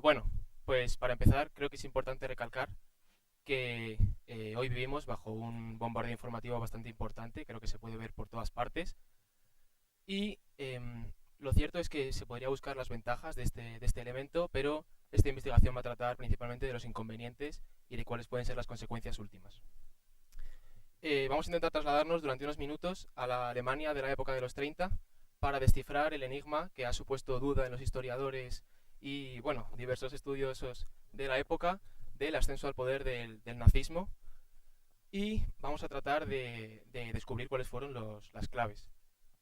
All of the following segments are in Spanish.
Bueno, pues para empezar creo que es importante recalcar que hoy vivimos bajo un bombardeo informativo bastante importante, creo que se puede ver por todas partes y lo cierto es que se podría buscar las ventajas de este elemento, pero esta investigación va a tratar principalmente de los inconvenientes y de cuáles pueden ser las consecuencias últimas. Vamos a intentar trasladarnos durante unos minutos a la Alemania de la época de los 30 para descifrar el enigma que ha supuesto duda en los historiadores y, bueno, diversos estudiosos de la época del ascenso al poder del nazismo, y vamos a tratar de descubrir cuáles fueron las claves.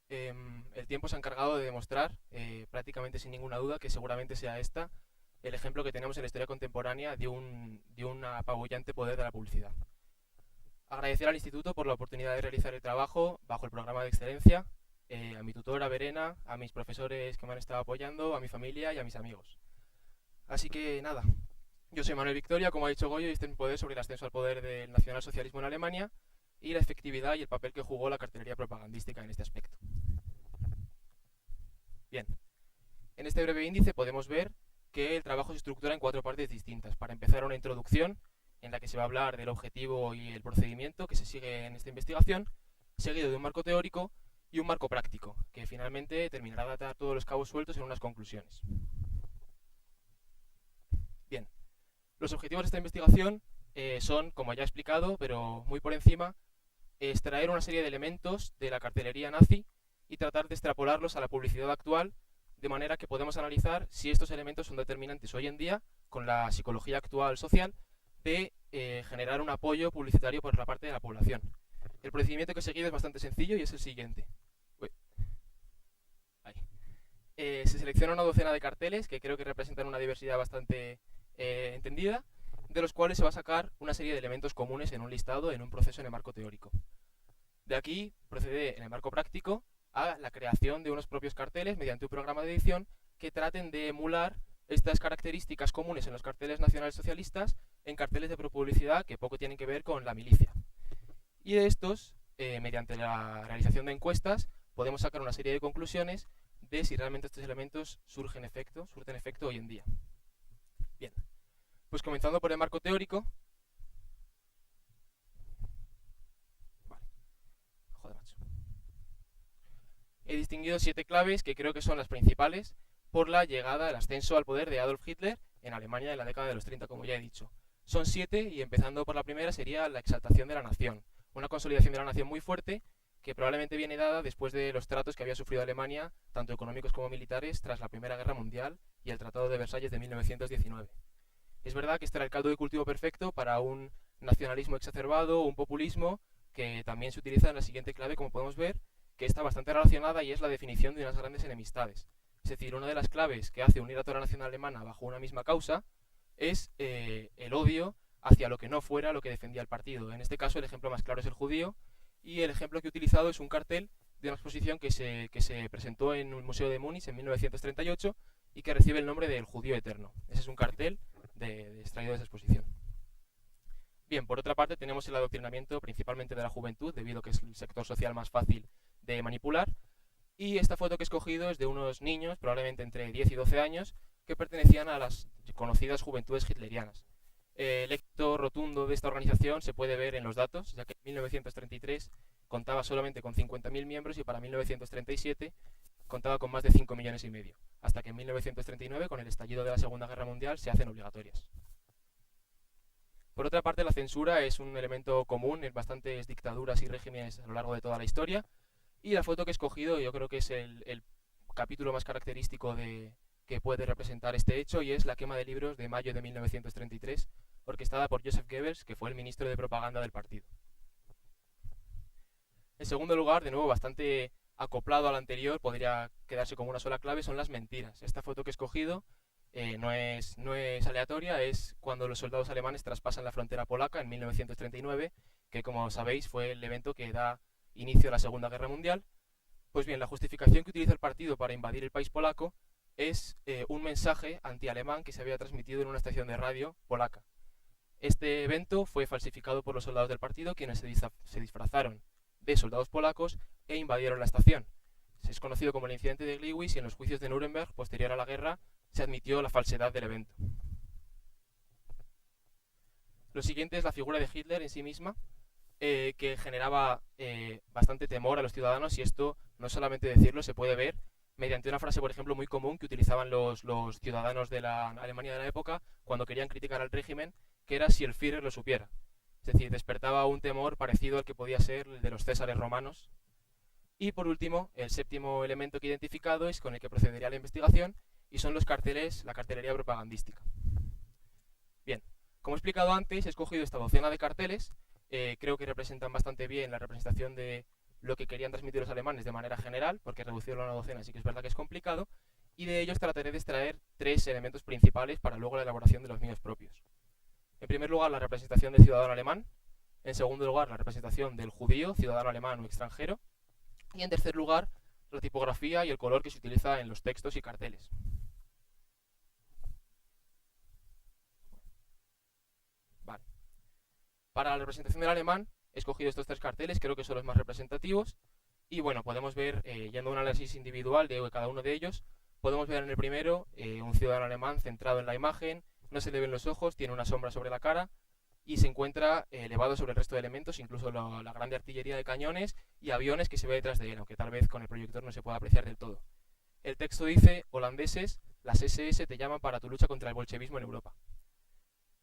El tiempo se ha encargado de demostrar, prácticamente sin ninguna duda, que seguramente sea esta el ejemplo que tenemos en la historia contemporánea de un apabullante poder de la publicidad. Agradecer al instituto por la oportunidad de realizar el trabajo bajo el programa de excelencia, a mi tutora Verena, a mis profesores que me han estado apoyando, a mi familia y a mis amigos. Así que nada, yo soy Manuel Victoria, como ha dicho Goyo, y este es mi poder sobre el ascenso al poder del nacionalsocialismo en Alemania y la efectividad y el papel que jugó la cartelería propagandística en este aspecto. Bien, en este breve índice podemos ver que el trabajo se estructura en 4 partes distintas. Para empezar, una introducción en la que se va a hablar del objetivo y el procedimiento que se sigue en esta investigación, seguido de un marco teórico y un marco práctico, que finalmente terminará de atar todos los cabos sueltos en unas conclusiones. Bien, los objetivos de esta investigación son, como ya he explicado, pero muy por encima, extraer una serie de elementos de la cartelería nazi y tratar de extrapolarlos a la publicidad actual, de manera que podemos analizar si estos elementos son determinantes hoy en día, con la psicología actual social, de generar un apoyo publicitario por la parte de la población. El procedimiento que he seguido es bastante sencillo y es el siguiente. Se selecciona una docena de carteles que creo que representan una diversidad bastante entendida, de los cuales se va a sacar una serie de elementos comunes en un listado, en un proceso en el marco teórico. De aquí procede en el marco práctico a la creación de unos propios carteles mediante un programa de edición que traten de emular estas características comunes en los carteles nacionales socialistas en carteles de publicidad que poco tienen que ver con la milicia. Y de estos, mediante la realización de encuestas, podemos sacar una serie de conclusiones de si realmente estos elementos surten efecto hoy en día. Bien, pues comenzando por el marco teórico. Vale. Joder, macho. He distinguido 7 claves que creo que son las principales por la llegada, el ascenso al poder de Adolf Hitler en Alemania en la década de los 30, como ya he dicho. Son 7 y empezando por la primera sería la exaltación de la nación, una consolidación de la nación muy fuerte que probablemente viene dada después de los tratos que había sufrido Alemania, tanto económicos como militares, tras la Primera Guerra Mundial y el Tratado de Versalles de 1919. Es verdad que este era el caldo de cultivo perfecto para un nacionalismo exacerbado, un populismo, que también se utiliza en la siguiente clave, como podemos ver, que está bastante relacionada y es la definición de unas grandes enemistades. Es decir, una de las claves que hace unir a toda la nación alemana bajo una misma causa es el odio hacia lo que no fuera lo que defendía el partido. En este caso el ejemplo más claro es el judío, y el ejemplo que he utilizado es un cartel de una exposición que se presentó en un museo de Múnich en 1938 y que recibe el nombre de El Judío Eterno. Ese es un cartel extraído de esa exposición. Bien, por otra parte tenemos el adoctrinamiento principalmente de la juventud, debido a que es el sector social más fácil de manipular. Y esta foto que he escogido es de unos niños, probablemente entre 10 y 12 años, que pertenecían a las conocidas juventudes hitlerianas. El éxito rotundo de esta organización se puede ver en los datos, ya que en 1933 contaba solamente con 50.000 miembros y para 1937 contaba con más de 5 millones y medio, hasta que en 1939, con el estallido de la Segunda Guerra Mundial, se hacen obligatorias. Por otra parte, la censura es un elemento común en bastantes dictaduras y regímenes a lo largo de toda la historia, y la foto que he escogido yo creo que es el capítulo más característico que puede representar este hecho, y es la quema de libros de mayo de 1933, orquestada por Joseph Goebbels, que fue el ministro de propaganda del partido. En segundo lugar, de nuevo bastante acoplado al anterior, podría quedarse como una sola clave, son las mentiras. Esta foto que he escogido no es aleatoria, es cuando los soldados alemanes traspasan la frontera polaca en 1939, que como sabéis fue el evento que da inicio a la Segunda Guerra Mundial. Pues bien, la justificación que utiliza el partido para invadir el país polaco es un mensaje anti-alemán que se había transmitido en una estación de radio polaca. Este evento fue falsificado por los soldados del partido, quienes se disfrazaron de soldados polacos e invadieron la estación. Es conocido como el incidente de Gliwice y en los juicios de Nuremberg, posterior a la guerra, se admitió la falsedad del evento. Lo siguiente es la figura de Hitler en sí misma, que generaba bastante temor a los ciudadanos, y esto no solamente decirlo, se puede ver mediante una frase, por ejemplo, muy común que utilizaban los ciudadanos de la Alemania de la época cuando querían criticar al régimen, que era si el Führer lo supiera. Es decir, despertaba un temor parecido al que podía ser el de los césares romanos. Y por último, el séptimo elemento que he identificado es con el que procedería la investigación, y son los carteles, la cartelería propagandística. Bien, como he explicado antes, he escogido esta docena de carteles. Creo que representan bastante bien la representación de lo que querían transmitir los alemanes de manera general, porque reducirlo a una docena sí que es verdad que es complicado, y de ellos trataré de extraer 3 elementos principales para luego la elaboración de los míos propios. En primer lugar, la representación del ciudadano alemán. En segundo lugar, la representación del judío, ciudadano alemán o extranjero. Y en tercer lugar, la tipografía y el color que se utiliza en los textos y carteles. Vale. Para la representación del alemán he escogido estos 3 carteles, creo que son los más representativos. Y bueno, podemos ver, yendo a un análisis individual de cada uno de ellos, podemos ver en el primero un ciudadano alemán centrado en la imagen, no se le ven los ojos, tiene una sombra sobre la cara y se encuentra elevado sobre el resto de elementos, incluso la grande artillería de cañones y aviones que se ve detrás de él, aunque tal vez con el proyector no se pueda apreciar del todo. El texto dice: holandeses, las SS te llaman para tu lucha contra el bolchevismo en Europa.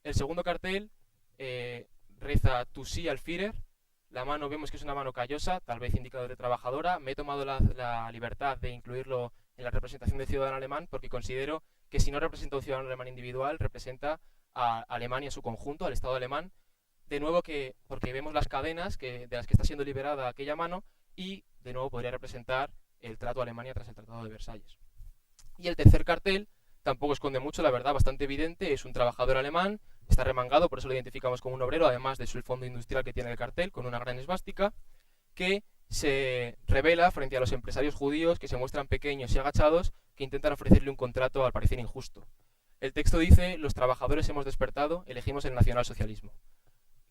El segundo cartel reza: tu sí al Führer. La mano vemos que es una mano callosa, tal vez indicador de trabajadora. Me he tomado la libertad de incluirlo en la representación del ciudadano alemán porque considero que si no representa a un ciudadano alemán individual, representa a Alemania en su conjunto, al Estado alemán. De nuevo, porque vemos las cadenas de las que está siendo liberada aquella mano, y de nuevo podría representar el trato a Alemania tras el Tratado de Versalles. Y el tercer cartel tampoco esconde mucho, la verdad, bastante evidente. Es un trabajador alemán, está remangado, por eso lo identificamos como un obrero, además de su fondo industrial que tiene el cartel, con una gran esvástica, que se revela frente a los empresarios judíos que se muestran pequeños y agachados, que intentan ofrecerle un contrato al parecer injusto. El texto dice: los trabajadores hemos despertado, elegimos el nacionalsocialismo.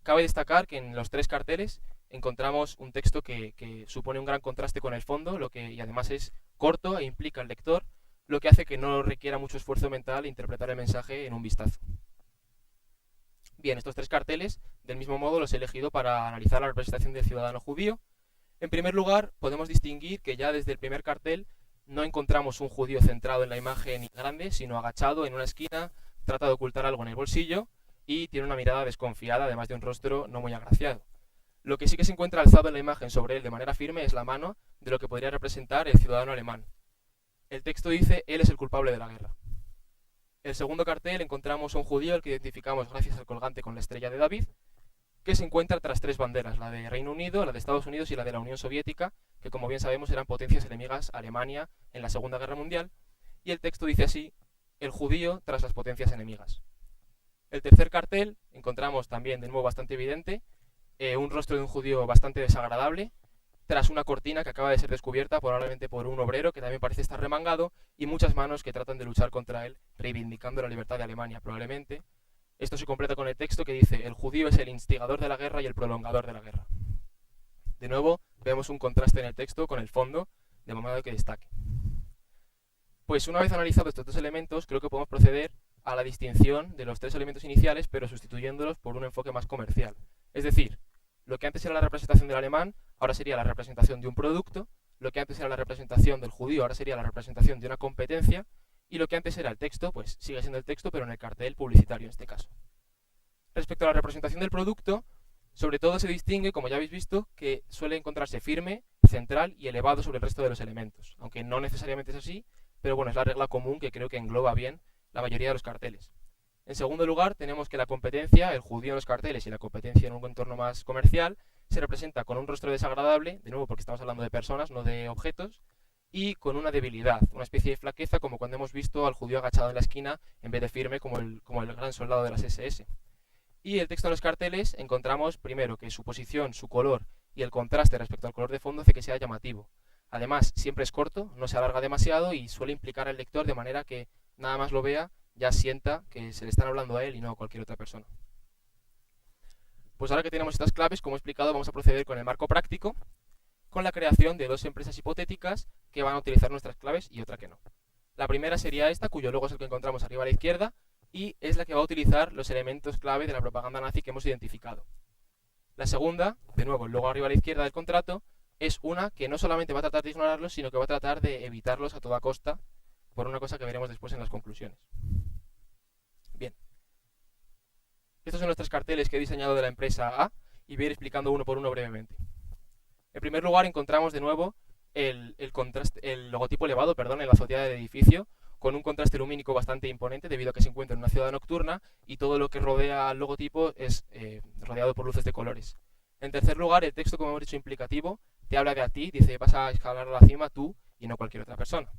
Cabe destacar que en los 3 carteles encontramos un texto que supone un gran contraste con el fondo, y además es corto e implica al lector, lo que hace que no requiera mucho esfuerzo mental interpretar el mensaje en un vistazo. Bien, estos 3 carteles, del mismo modo, los he elegido para analizar la representación del ciudadano judío. En primer lugar, podemos distinguir que ya desde el primer cartel no encontramos un judío centrado en la imagen grande, sino agachado en una esquina, trata de ocultar algo en el bolsillo y tiene una mirada desconfiada, además de un rostro no muy agraciado. Lo que sí que se encuentra alzado en la imagen sobre él de manera firme es la mano de lo que podría representar el ciudadano alemán. El texto dice: él es el culpable de la guerra. El segundo cartel encontramos a un judío, al que identificamos gracias al colgante con la estrella de David, que se encuentra tras 3 banderas, la de Reino Unido, la de Estados Unidos y la de la Unión Soviética, que como bien sabemos eran potencias enemigas a Alemania en la Segunda Guerra Mundial, y el texto dice así: el judío tras las potencias enemigas. El tercer cartel encontramos también, de nuevo bastante evidente, un rostro de un judío bastante desagradable, tras una cortina que acaba de ser descubierta probablemente por un obrero que también parece estar remangado, y muchas manos que tratan de luchar contra él, reivindicando la libertad de Alemania probablemente. Esto se completa con el texto que dice: el judío es el instigador de la guerra y el prolongador de la guerra. De nuevo, vemos un contraste en el texto con el fondo, de modo que destaque. Pues una vez analizados estos 2 elementos, creo que podemos proceder a la distinción de los 3 elementos iniciales, pero sustituyéndolos por un enfoque más comercial. Es decir, lo que antes era la representación del alemán, ahora sería la representación de un producto; lo que antes era la representación del judío, ahora sería la representación de una competencia; y lo que antes era el texto, pues sigue siendo el texto, pero en el cartel publicitario en este caso. Respecto a la representación del producto, sobre todo se distingue, como ya habéis visto, que suele encontrarse firme, central y elevado sobre el resto de los elementos, aunque no necesariamente es así, pero bueno, es la regla común que creo que engloba bien la mayoría de los carteles. En segundo lugar, tenemos que la competencia, el judío en los carteles y la competencia en un entorno más comercial, se representa con un rostro desagradable, de nuevo porque estamos hablando de personas, no de objetos, y con una debilidad, una especie de flaqueza, como cuando hemos visto al judío agachado en la esquina en vez de firme como el gran soldado de las SS. Y el texto en los carteles encontramos primero que su posición, su color y el contraste respecto al color de fondo hace que sea llamativo. Además, siempre es corto, no se alarga demasiado y suele implicar al lector de manera que nada más lo vea ya sienta que se le están hablando a él y no a cualquier otra persona. Pues ahora que tenemos estas claves, como he explicado, vamos a proceder con el marco práctico. con la creación de dos empresas hipotéticas que van a utilizar nuestras claves y otra que no. La primera sería esta, cuyo logo es el que encontramos arriba a la izquierda, y es la que va a utilizar los elementos clave de la propaganda nazi que hemos identificado. La segunda, de nuevo, el logo arriba a la izquierda del contrato, es una que no solamente va a tratar de ignorarlos, sino que va a tratar de evitarlos a toda costa, por una cosa que veremos después en las conclusiones. Bien. Estos son los tres carteles que he diseñado de la empresa A, y voy a ir explicando uno por uno brevemente. En primer lugar, encontramos de nuevo el logotipo elevado, en la azotea del edificio, con un contraste lumínico bastante imponente debido a que se encuentra en una ciudad nocturna y todo lo que rodea al logotipo es rodeado por luces de colores. En tercer lugar, el texto, como hemos dicho, implicativo, te habla de a ti, dice vas a escalar a la cima tú y no cualquier otra persona.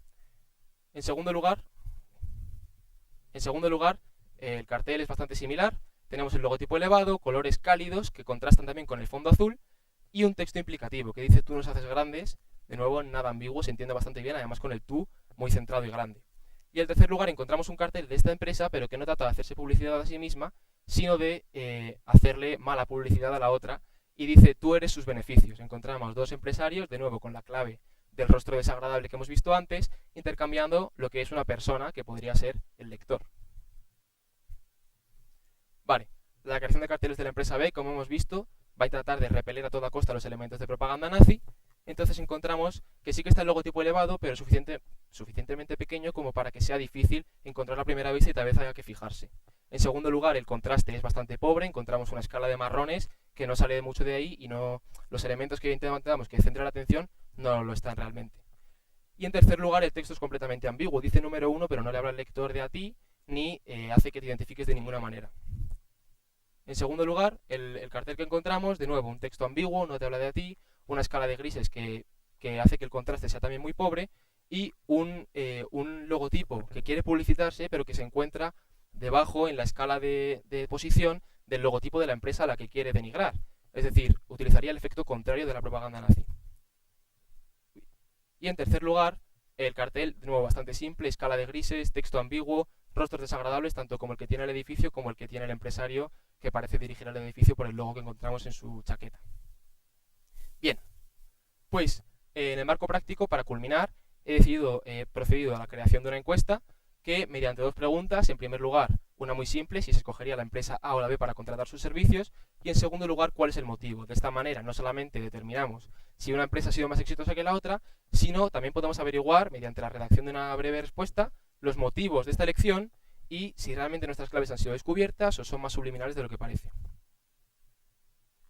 En segundo lugar, el cartel es bastante similar. Tenemos el logotipo elevado, colores cálidos que contrastan también con el fondo azul y un texto implicativo que dice tú nos haces grandes, de nuevo nada ambiguo, se entiende bastante bien, además con el tú muy centrado y grande. Y en tercer lugar encontramos un cartel de esta empresa, pero que no trata de hacerse publicidad a sí misma, sino de hacerle mala publicidad a la otra, y dice tú eres sus beneficios. Encontramos dos empresarios, de nuevo con la clave del rostro desagradable que hemos visto antes, intercambiando lo que es una persona que podría ser el lector. Vale, la creación de carteles de la empresa B, como hemos visto, va a tratar de repeler a toda costa los elementos de propaganda nazi. Entonces encontramos que sí que está el logotipo elevado, pero suficientemente pequeño como para que sea difícil encontrar a primera vista y tal vez haya que fijarse. En segundo lugar, el contraste es bastante pobre, encontramos una escala de marrones que no sale mucho de ahí y los elementos que intentamos que centren la atención no lo están realmente. Y en tercer lugar, el texto es completamente ambiguo, dice número 1, pero no le habla al lector de a ti, ni hace que te identifiques de ninguna manera. En segundo lugar, el cartel que encontramos, de nuevo, un texto ambiguo, no te habla de a ti, una escala de grises que hace que el contraste sea también muy pobre y un logotipo que quiere publicitarse pero que se encuentra debajo en la escala de posición del logotipo de la empresa a la que quiere denigrar. Es decir, utilizaría el efecto contrario de la propaganda nazi. Y en tercer lugar, el cartel, de nuevo, bastante simple, escala de grises, texto ambiguo, rostros desagradables, tanto como el que tiene el edificio como el que tiene el empresario que parece dirigir al edificio por el logo que encontramos en su chaqueta. Bien, pues en el marco práctico, para culminar, he procedido a la creación de una encuesta que, mediante dos preguntas, en primer lugar, una muy simple, si se escogería la empresa A o la B para contratar sus servicios, y en segundo lugar, cuál es el motivo. De esta manera, no solamente determinamos si una empresa ha sido más exitosa que la otra, sino también podemos averiguar, mediante la redacción de una breve respuesta, los motivos de esta elección y si realmente nuestras claves han sido descubiertas o son más subliminales de lo que parece.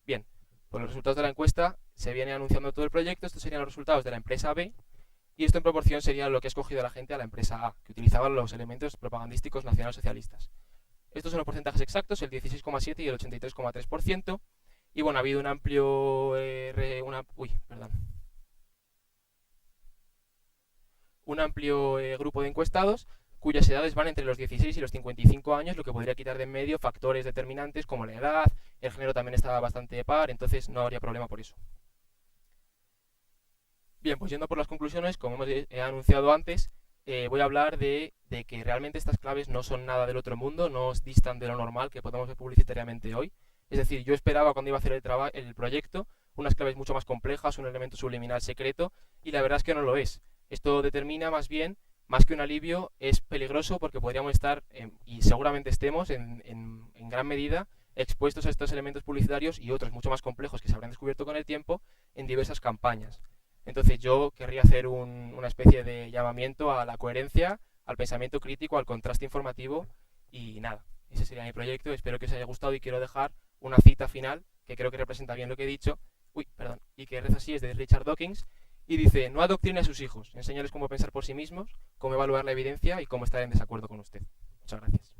Bien, por los resultados de la encuesta se viene anunciando todo el proyecto. Estos serían los resultados de la empresa B y esto en proporción sería lo que ha escogido la gente a la empresa A, que utilizaba los elementos propagandísticos nacionalsocialistas. Estos son los porcentajes exactos, el 16,7 y el 83,3%. Y bueno, ha habido un amplio grupo de encuestados cuyas edades van entre los 16 y los 55 años, lo que podría quitar de en medio factores determinantes como la edad, el género también estaba bastante par, entonces no habría problema por eso. Bien, pues yendo por las conclusiones, como he anunciado antes, voy a hablar de que realmente estas claves no son nada del otro mundo, no distan de lo normal que podemos ver publicitariamente hoy. Es decir, yo esperaba cuando iba a hacer el proyecto unas claves mucho más complejas, un elemento subliminal secreto, y la verdad es que no lo es. Esto determina más bien, más que un alivio, es peligroso porque podríamos estar, y seguramente estemos, en gran medida, expuestos a estos elementos publicitarios y otros mucho más complejos que se habrán descubierto con el tiempo en diversas campañas. Entonces yo querría hacer una especie de llamamiento a la coherencia, al pensamiento crítico, al contraste informativo y nada, ese sería mi proyecto. Espero que os haya gustado y quiero dejar una cita final que creo que representa bien lo que he dicho, y que reza así, es de Richard Dawkins y dice: no adoctrine a sus hijos, enséñales cómo pensar por sí mismos, cómo evaluar la evidencia y cómo estar en desacuerdo con usted. Muchas gracias.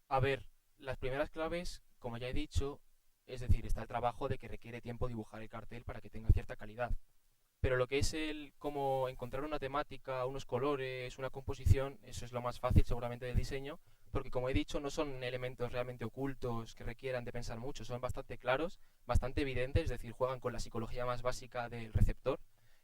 A ver, las primeras claves, como ya he dicho, es decir, está el trabajo de que requiere tiempo dibujar el cartel para que tenga cierta calidad. Pero lo que es el cómo encontrar una temática, unos colores, una composición, eso es lo más fácil seguramente del diseño, porque como he dicho, no son elementos realmente ocultos que requieran de pensar mucho, son bastante claros, bastante evidentes, es decir, juegan con la psicología más básica del receptor.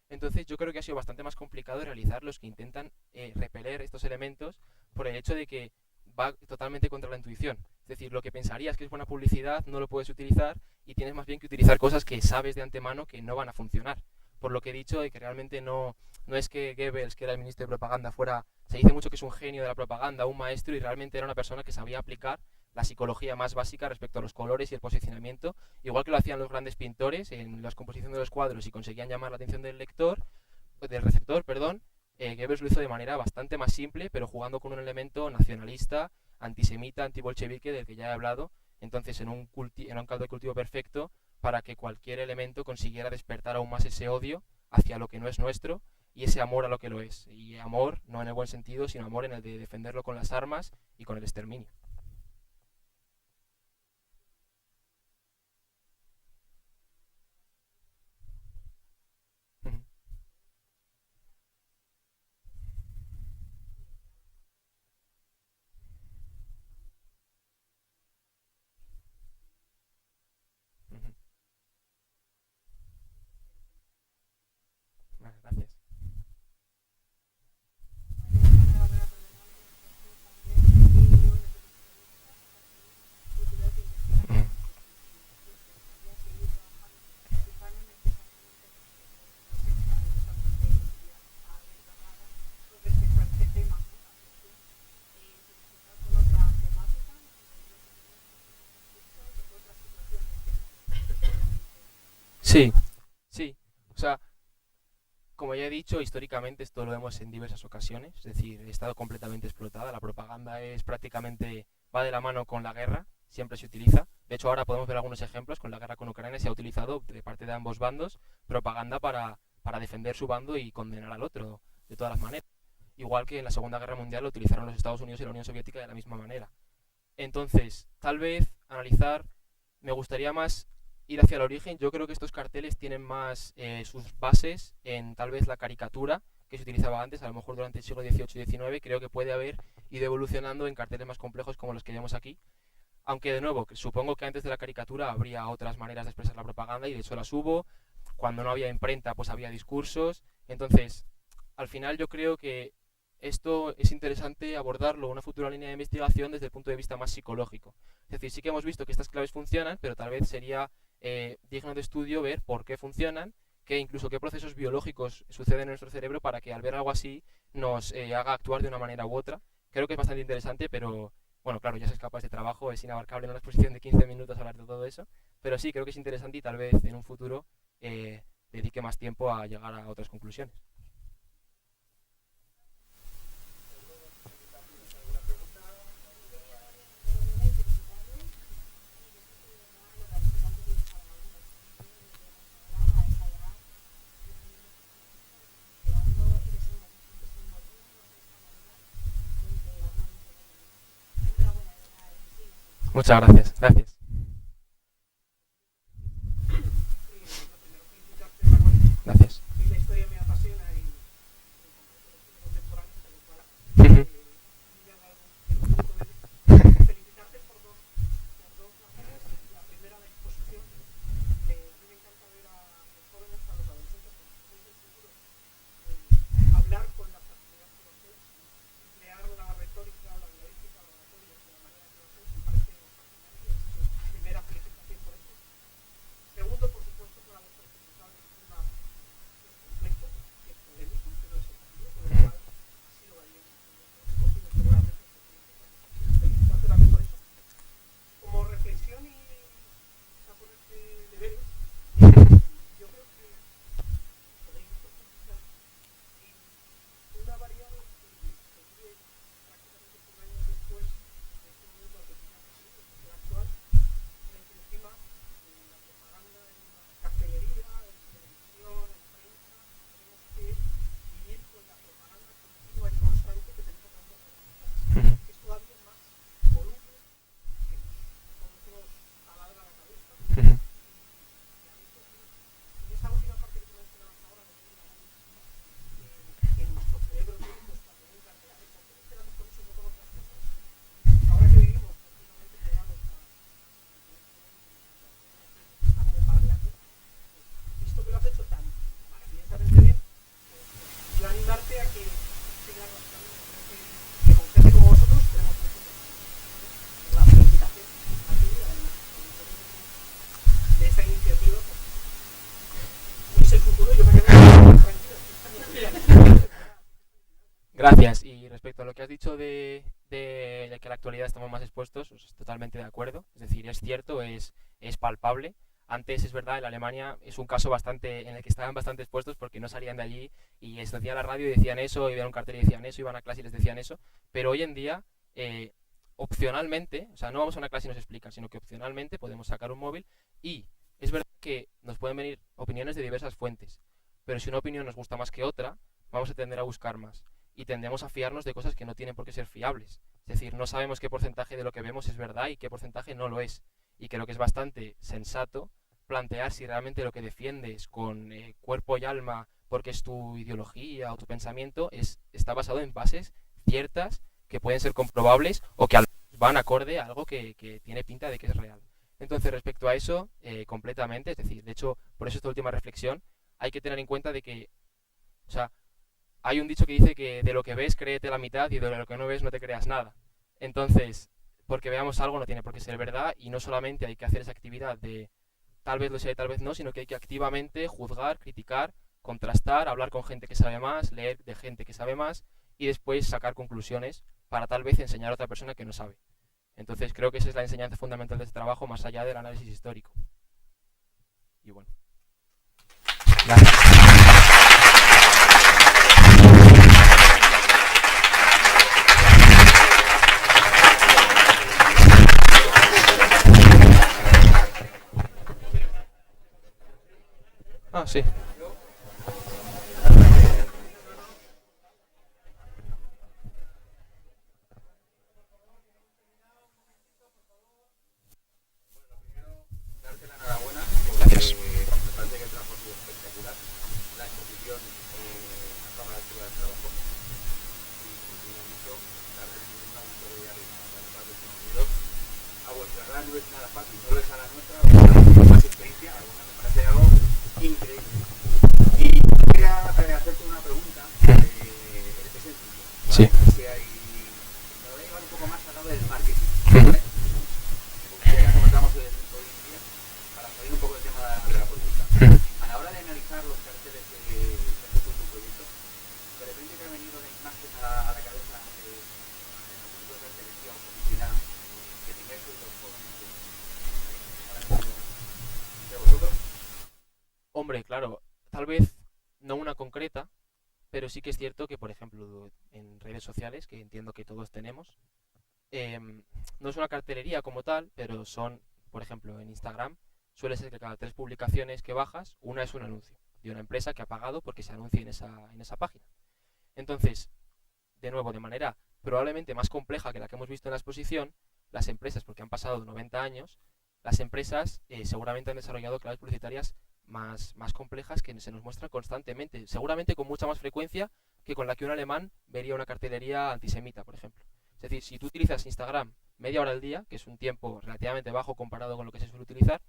Entonces yo creo que ha sido bastante más complicado realizar los que intentan repeler estos elementos por el hecho de que va totalmente contra la intuición. Es decir, lo que pensarías que es buena publicidad no lo puedes utilizar y tienes más bien que utilizar cosas que sabes de antemano que no van a funcionar. Por lo que he dicho de que realmente no es que Goebbels, que era el ministro de propaganda, fuera, se dice mucho que es un genio de la propaganda, un maestro y realmente era una persona que sabía aplicar la psicología más básica respecto a los colores y el posicionamiento, igual que lo hacían los grandes pintores en las composiciones de los cuadros y conseguían llamar la atención del lector, del receptor, perdón. Goebbels lo hizo de manera bastante más simple, pero jugando con un elemento nacionalista, antisemita, antibolchevique, del que ya he hablado, entonces en un caldo de cultivo perfecto para que cualquier elemento consiguiera despertar aún más ese odio hacia lo que no es nuestro y ese amor a lo que lo es. Y amor no en el buen sentido, sino amor en el de defenderlo con las armas y con el exterminio. Ujú, ujú. Vale, gracias. Ujú, sí, sí. O sea, como ya he dicho, históricamente esto lo vemos en diversas ocasiones, es decir, ha estado completamente explotada. La propaganda es prácticamente, va de la mano con la guerra, siempre se utiliza. De hecho, ahora podemos ver algunos ejemplos, con la guerra con Ucrania se ha utilizado de parte de ambos bandos propaganda para defender su bando y condenar al otro de todas las maneras. Igual que en la Segunda Guerra Mundial lo utilizaron los Estados Unidos y la Unión Soviética de la misma manera. Entonces, tal vez analizar, me gustaría más ir hacia el origen. Yo creo que estos carteles tienen más sus bases en tal vez la caricatura que se utilizaba antes, a lo mejor durante el siglo XVIII y XIX. Creo que puede haber ido evolucionando en carteles más complejos como los que vemos aquí. Aunque de nuevo, supongo que antes de la caricatura habría otras maneras de expresar la propaganda y de hecho las hubo. Cuando no había imprenta, pues había discursos. Entonces, al final yo creo que esto es interesante abordarlo una futura línea de investigación desde el punto de vista más psicológico. Es decir, sí que hemos visto que estas claves funcionan, pero tal vez sería digno de estudio ver por qué funcionan, que incluso qué procesos biológicos suceden en nuestro cerebro para que al ver algo así nos haga actuar de una manera u otra. Creo que es bastante interesante, pero bueno, claro, ya se escapa este trabajo, es inabarcable en una exposición de 15 minutos hablar de todo eso, pero sí, creo que es interesante y tal vez en un futuro eh, dedique más tiempo a llegar a otras conclusiones. Muchas gracias, gracias. Gracias. Gracias. Y respecto a lo que has dicho de que en la actualidad estamos más expuestos, pues, totalmente de acuerdo. Es decir, es cierto, es palpable. Antes, es verdad, en Alemania es un caso bastante en el que estaban bastante expuestos porque no salían de allí y hacían la radio y decían eso, y veían un cartel y decían eso, iban a clase y les decían eso. Pero hoy en día, opcionalmente, o sea, no vamos a una clase y nos explican, sino que opcionalmente podemos sacar un móvil y es verdad que nos pueden venir opiniones de diversas fuentes. Pero si una opinión nos gusta más que otra, vamos a tender a buscar más y tendemos a fiarnos de cosas que no tienen por qué ser fiables. Es decir, no sabemos qué porcentaje de lo que vemos es verdad y qué porcentaje no lo es. Y creo que es bastante sensato plantear si realmente lo que defiendes con cuerpo y alma, porque es tu ideología o tu pensamiento, está basado en bases ciertas que pueden ser comprobables o que al menos van acorde a algo que tiene pinta de que es real. Entonces, respecto a eso, completamente, es decir, de hecho, por eso esta última reflexión, hay que tener en cuenta de que, o sea, hay un dicho que dice que de lo que ves créete la mitad y de lo que no ves no te creas nada. Entonces, porque veamos algo no tiene por qué ser verdad y no solamente hay que hacer esa actividad de tal vez lo sea y tal vez no, sino que hay que activamente juzgar, criticar, contrastar, hablar con gente que sabe más, leer de gente que sabe más y después sacar conclusiones para tal vez enseñar a otra persona que no sabe. Entonces creo que esa es la enseñanza fundamental de este trabajo más allá del análisis histórico. Y bueno. Gracias. Ah, sí. Darte la enhorabuena Gracias. porque me parece que el trabajo ha sido espectacular. La exposición ha estado a la altura del trabajo y como mucho, darle una auditoría y una parte de conocidos. A vuestra edad no es nada fácil, no lo es a la nuestra, con más experiencia, alguna me parece algo increíble. Y quería hacerte una pregunta, es sencillo, Sí. ¿vale? Si hay, me voy a llevar un poco más al lado del marketing, ¿vale? Ya comentamos hoy en día, para salir un poco del tema de la política. A la hora de analizar los carteles que hace tu proyecto, de repente te ha venido la imagen a la cabeza de algún tipo de cartelería o publicidad que tengáis hoy los jóvenes de vosotros. Hombre, claro, tal vez no una concreta, pero sí que es cierto que, por ejemplo, en redes sociales, que entiendo que todos tenemos, no es una cartelería como tal, pero son, por ejemplo, en Instagram, suele ser que cada 3 publicaciones que bajas, una es un anuncio de una empresa que ha pagado porque se anuncie en esa página. Entonces, de nuevo, de manera probablemente más compleja que la que hemos visto en la exposición, las empresas, porque han pasado 90 años, las empresas seguramente han desarrollado claves publicitarias más complejas que se nos muestran constantemente, seguramente con mucha más frecuencia que con la que un alemán vería una cartelería antisemita, por ejemplo. Es decir, si tú utilizas Instagram media hora al día, que es un tiempo relativamente bajo comparado con lo que se suele utilizar,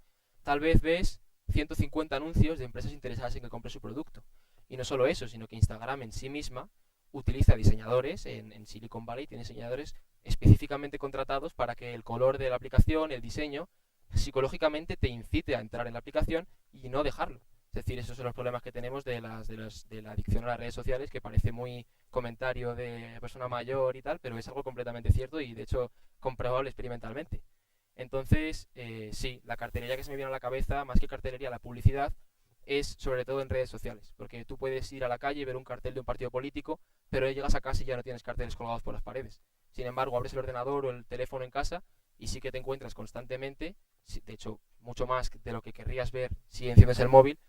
tal vez ves 150 anuncios de empresas interesadas en que compre su producto. Y no solo eso, sino que Instagram en sí misma utiliza diseñadores, en Silicon Valley tiene diseñadores específicamente contratados para que el color de la aplicación, el diseño, psicológicamente te incite a entrar en la aplicación y no dejarlo. Es decir, esos son los problemas que tenemos de la adicción a las redes sociales, que parece muy comentario de persona mayor y tal, pero es algo completamente cierto y de hecho comprobable experimentalmente. Entonces, sí, la cartelería que se me viene a la cabeza, más que cartelería, la publicidad, es sobre todo en redes sociales, porque tú puedes ir a la calle y ver un cartel de un partido político, pero llegas a casa y ya no tienes carteles colgados por las paredes. Sin embargo, abres el ordenador o el teléfono en casa y sí que te encuentras constantemente, de hecho, mucho más de lo que querrías ver si enciendes el móvil,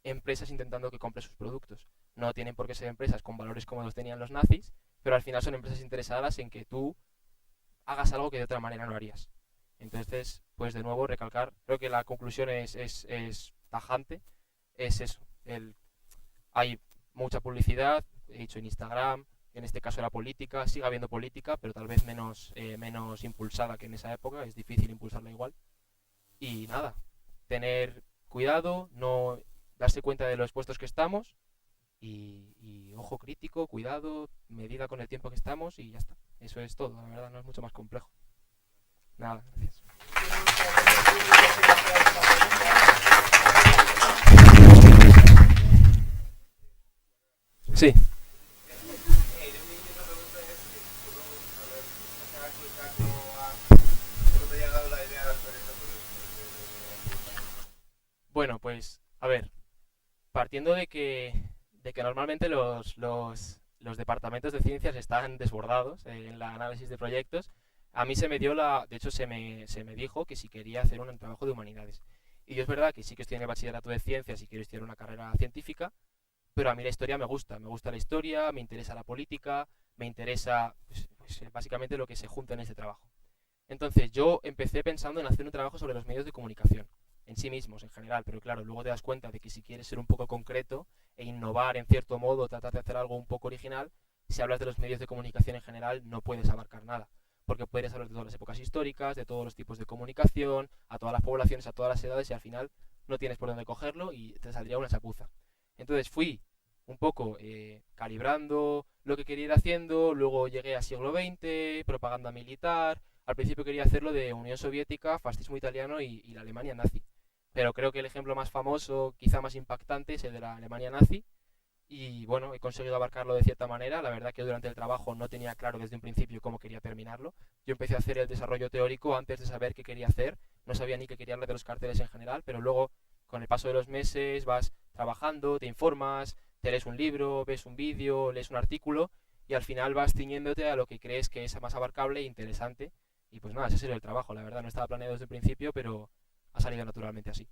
empresas intentando que compres sus productos. No tienen por qué ser empresas con valores como los tenían los nazis, pero al final son empresas interesadas en que tú hagas algo que de otra manera no harías. Entonces, pues de nuevo, recalcar, creo que la conclusión es tajante, es eso. Hay mucha publicidad, he dicho en Instagram, en este caso la política, sigue habiendo política, pero tal vez menos impulsada que en esa época, es difícil impulsarla igual. Y nada, tener cuidado, no darse cuenta de los puestos que estamos y ojo crítico, cuidado, medida con el tiempo que estamos y ya está. Eso es todo, la verdad, no es mucho más complejo. Nada, gracias. Sí. Bueno, pues, a ver, partiendo de que normalmente los departamentos de ciencias están desbordados en el análisis de proyectos, a mí se me dio de hecho se me dijo que si quería hacer un trabajo de humanidades. Y yo es verdad que sí que estoy en el bachillerato de ciencias y quiero estudiar una carrera científica, pero a mí la historia me gusta la historia, me interesa la política, me interesa básicamente lo que se junta en este trabajo. Entonces yo empecé pensando en hacer un trabajo sobre los medios de comunicación, en sí mismos, en general, pero claro, luego te das cuenta de que si quieres ser un poco concreto e innovar en cierto modo, tratar de hacer algo un poco original, si hablas de los medios de comunicación en general no puedes abarcar nada, porque puedes hablar de todas las épocas históricas, de todos los tipos de comunicación, a todas las poblaciones, a todas las edades y al final no tienes por dónde cogerlo y te saldría una chapuza. Entonces fui un poco calibrando lo que quería ir haciendo, luego llegué a siglo XX, propaganda militar, al principio quería hacerlo de Unión Soviética, fascismo italiano y la Alemania nazi. Pero creo que el ejemplo más famoso, quizá más impactante, es el de la Alemania nazi. Y bueno, he conseguido abarcarlo de cierta manera. La verdad que durante el trabajo no tenía claro desde un principio cómo quería terminarlo. Yo empecé a hacer el desarrollo teórico antes de saber qué quería hacer. No sabía ni qué quería hablar de los carteles en general, pero luego, con el paso de los meses, vas trabajando, te informas, te lees un libro, ves un vídeo, lees un artículo y al final vas ciñéndote a lo que crees que es más abarcable e interesante y pues nada, ese sería el trabajo, la verdad no estaba planeado desde el principio, pero ha salido naturalmente así.